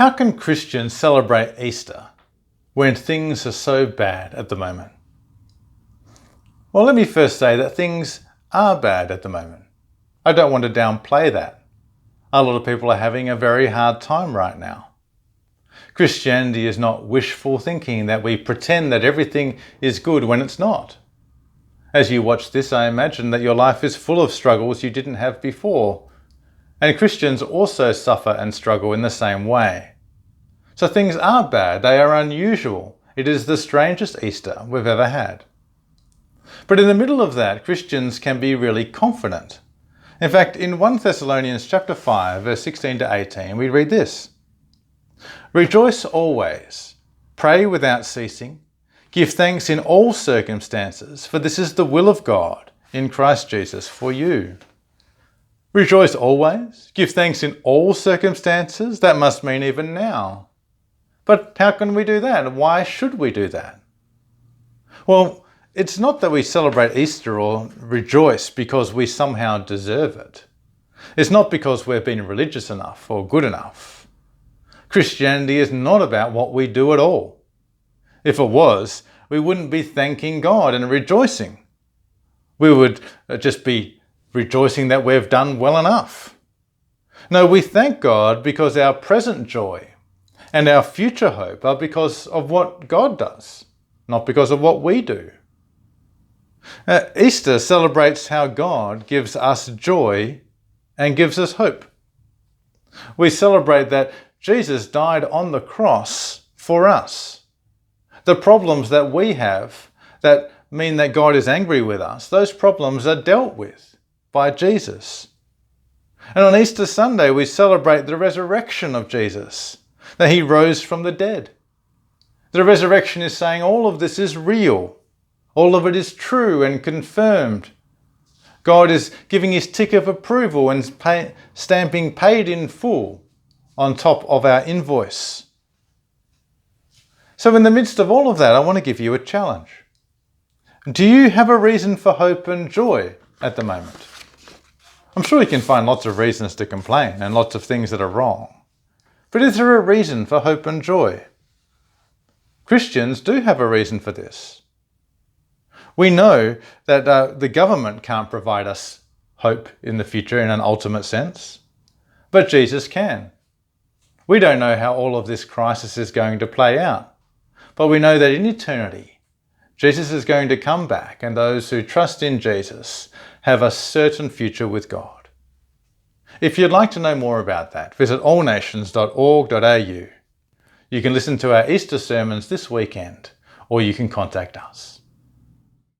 How can Christians celebrate Easter when things are so bad at the moment? Well, let me first say that things are bad at the moment. I don't want to downplay that. A lot of people are having a very hard time right now. Christianity is not wishful thinking that we pretend that everything is good when it's not. As you watch this, I imagine that your life is full of struggles you didn't have before. And Christians also suffer and struggle in the same way. So things are bad, they are unusual. It is the strangest Easter we've ever had. But in the middle of that, Christians can be really confident. In fact, in 1 Thessalonians chapter 5, verse 16 to 18, we read this. Rejoice always, pray without ceasing, give thanks in all circumstances, for this is the will of God in Christ Jesus for you. Rejoice always, give thanks in all circumstances, that must mean even now. But how can we do that? Why should we do that? Well, it's not that we celebrate Easter or rejoice because we somehow deserve it. It's not because we've been religious enough or good enough. Christianity is not about what we do at all. If it was, we wouldn't be thanking God and rejoicing. We would just be rejoicing that we've done well enough. No, we thank God because our present joy and our future hope are because of what God does, not because of what we do. Easter celebrates how God gives us joy and gives us hope. We celebrate that Jesus died on the cross for us. The problems that we have that mean that God is angry with us, those problems are dealt with by Jesus. And on Easter Sunday, we celebrate the resurrection of Jesus, that he rose from the dead. The resurrection is saying all of this is real. All of it is true and confirmed. God is giving his tick of approval and stamping paid in full on top of our invoice. So in the midst of all of that, I want to give you a challenge. Do you have a reason for hope and joy at the moment? I'm sure you can find lots of reasons to complain and lots of things that are wrong. But is there a reason for hope and joy? Christians do have a reason for this. We know that the government can't provide us hope in the future in an ultimate sense, but Jesus can. We don't know how all of this crisis is going to play out, but we know that in eternity, Jesus is going to come back, and those who trust in Jesus have a certain future with God. If you'd like to know more about that, visit allnations.org.au. You can listen to our Easter sermons this weekend, or you can contact us.